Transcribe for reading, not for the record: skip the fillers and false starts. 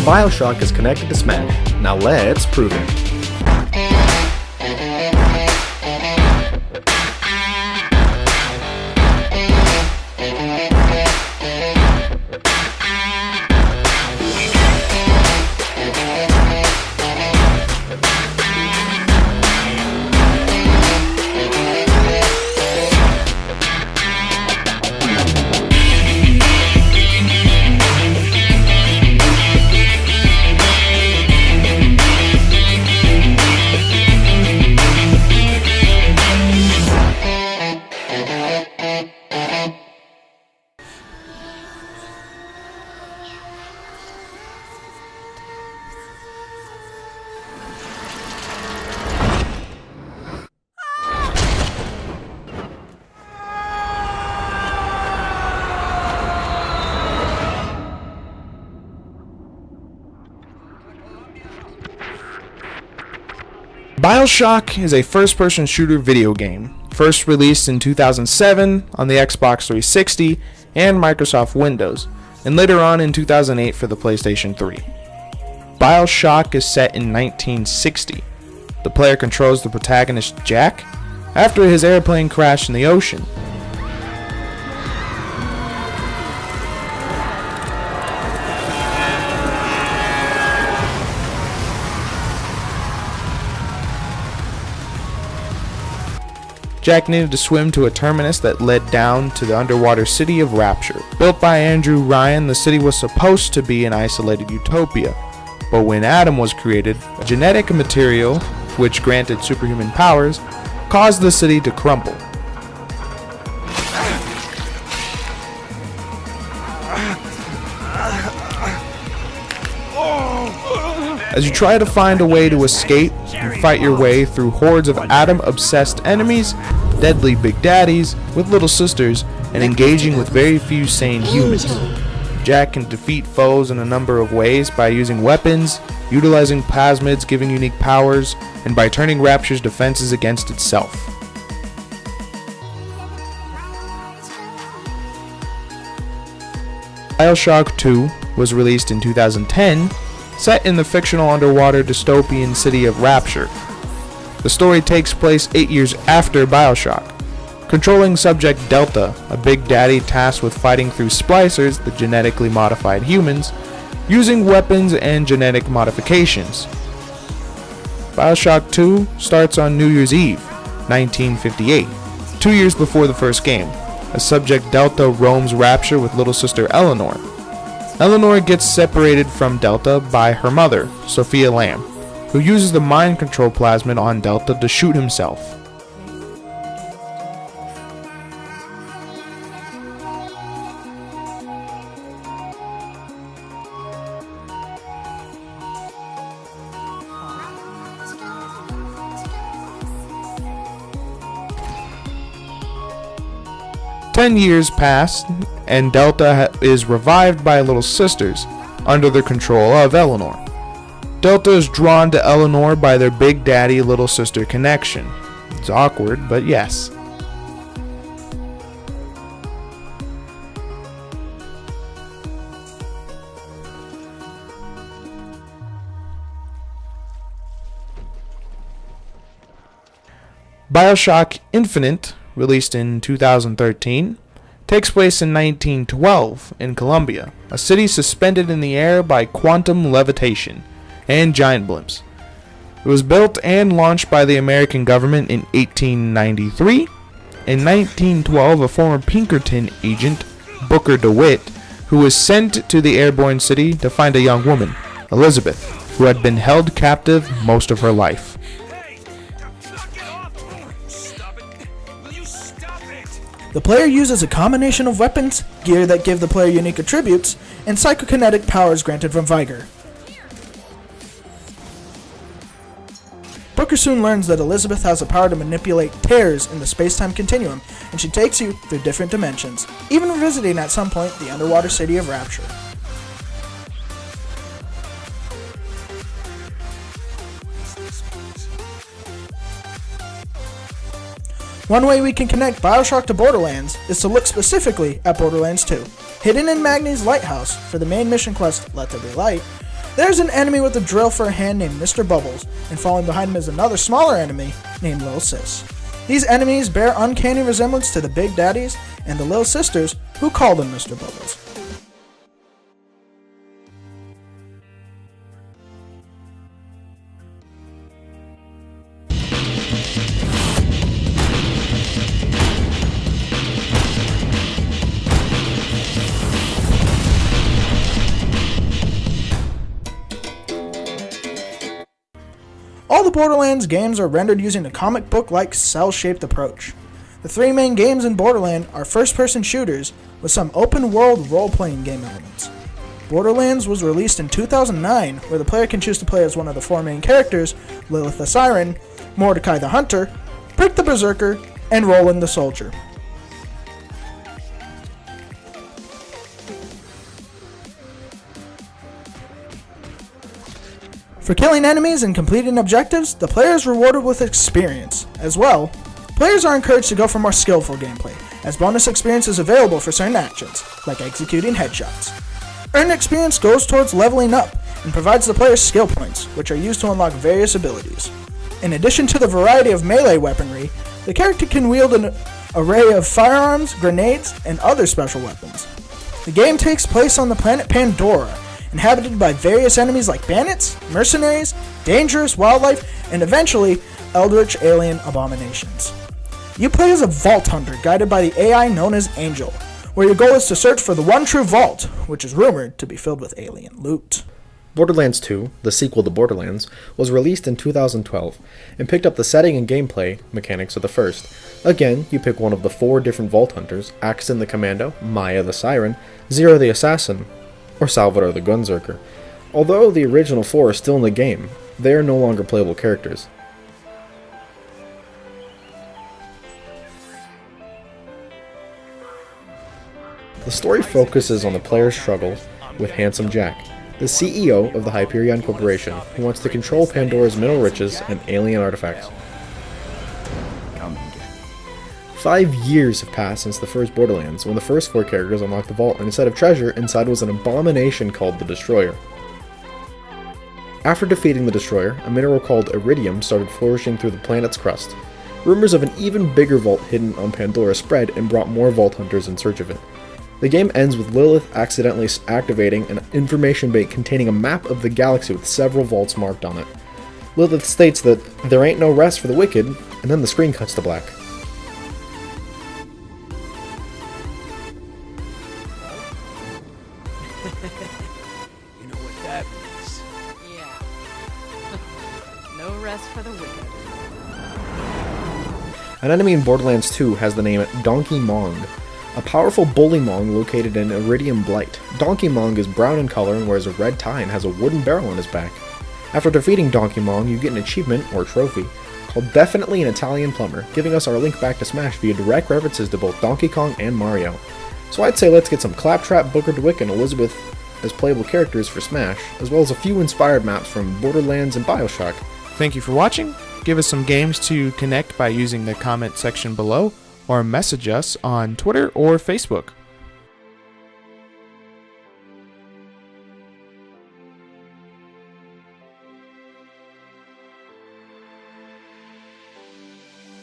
Bioshock is connected to Smash. Now let's prove it. Bioshock is a first-person shooter video game, first released in 2007 on the Xbox 360 and Microsoft Windows, and later on in 2008 for the PlayStation 3. Bioshock is set in 1960. The player controls the protagonist Jack after his airplane crashed in the ocean. Jack needed to swim to a terminus that led down to the underwater city of Rapture. Built by Andrew Ryan, the city was supposed to be an isolated utopia, but when Adam was created, a genetic material, which granted superhuman powers, caused the city to crumble. As you try to find a way to escape and fight your way through hordes of Adam-obsessed enemies, deadly big daddies with little sisters, and engaging with very few sane humans. Jack can defeat foes in a number of ways by using weapons, utilizing plasmids giving unique powers, and by turning Rapture's defenses against itself. Bioshock 2 was released in 2010, set in the fictional underwater dystopian city of Rapture. The story takes place 8 years after Bioshock. Controlling subject Delta, a big daddy tasked with fighting through splicers, the genetically modified humans, using weapons and genetic modifications. Bioshock 2 starts on New Year's Eve, 1958, 2 years before the first game, as subject Delta roams Rapture with little sister Eleanor. Eleanor gets separated from Delta by her mother, Sophia Lamb, who uses the mind control plasmid on Delta to shoot himself. Ten years pass, and Delta is revived by little sisters, under the control of Eleanor. Delta is drawn to Eleanor by their big daddy little sister connection. It's awkward, but yes. Bioshock Infinite, released in 2013, takes place in 1912 in Colombia, a city suspended in the air by quantum levitation and giant blimps. It was built and launched by the American government in 1893. In 1912, a former Pinkerton agent, Booker DeWitt, who was sent to the airborne city to find a young woman, Elizabeth, who had been held captive most of her life. The player uses a combination of weapons, gear that give the player unique attributes, and psychokinetic powers granted from Vigor. Booker soon learns that Elizabeth has the power to manipulate tears in the space-time continuum, and she takes you through different dimensions, even visiting at some point the underwater city of Rapture. One way we can connect Bioshock to Borderlands is to look specifically at Borderlands 2. Hidden in Magni's lighthouse for the main mission quest Let There Be Light, There's an enemy with a drill for a hand named Mr. Bubbles, and following behind him is another smaller enemy named Lil Sis. These enemies bear uncanny resemblance to the Big Daddies and the Lil Sisters, who call them Mr. Bubbles. All the Borderlands games are rendered using a comic book-like cell-shaped approach. The three main games in Borderlands are first-person shooters with some open-world role-playing game elements. Borderlands was released in 2009, where the player can choose to play as one of the four main characters, Lilith the Siren, Mordecai the Hunter, Brick the Berserker, and Roland the Soldier. For killing enemies and completing objectives, the player is rewarded with experience. As well, players are encouraged to go for more skillful gameplay, as bonus experience is available for certain actions, like executing headshots. Earned experience goes towards leveling up, and provides the player skill points, which are used to unlock various abilities. In addition to the variety of melee weaponry, the character can wield an array of firearms, grenades, and other special weapons. The game takes place on the planet Pandora, inhabited by various enemies like bandits, mercenaries, dangerous wildlife, and eventually, eldritch alien abominations. You play as a vault hunter guided by the AI known as Angel, where your goal is to search for the one true vault, which is rumored to be filled with alien loot. Borderlands 2, the sequel to Borderlands, was released in 2012 and picked up the setting and gameplay mechanics of the first. Again, you pick one of the four different vault hunters: Axton the Commando, Maya the Siren, Zero the Assassin, or Salvador the Gunzerker. Although the original four are still in the game, they are no longer playable characters. The story focuses on the player's struggle with Handsome Jack, the CEO of the Hyperion Corporation, who wants to control Pandora's mineral riches and alien artifacts. 5 years have passed since the first Borderlands, when the first four characters unlocked the vault, and instead of treasure, inside was an abomination called the Destroyer. After defeating the Destroyer, a mineral called iridium started flourishing through the planet's crust. Rumors of an even bigger vault hidden on Pandora spread and brought more vault hunters in search of it. The game ends with Lilith accidentally activating an information bait containing a map of the galaxy with several vaults marked on it. Lilith states that there ain't no rest for the wicked, and then the screen cuts to black. You know what that means? Yeah. No rest for the wicked. An enemy in Borderlands 2 has the name Donkey Mong, a powerful bully Mong located in Iridium Blight. Donkey Mong is brown in color and wears a red tie and has a wooden barrel on his back. After defeating Donkey Mong, you get an achievement, or trophy, called Definitely an Italian Plumber, giving us our link back to Smash via direct references to both Donkey Kong and Mario. So I'd say let's get some Claptrap, Booker DeWitt, and Elizabeth as playable characters for Smash, as well as a few inspired maps from Borderlands and Bioshock. Thank you for watching. Give us some games to connect by using the comment section below, or message us on Twitter or Facebook.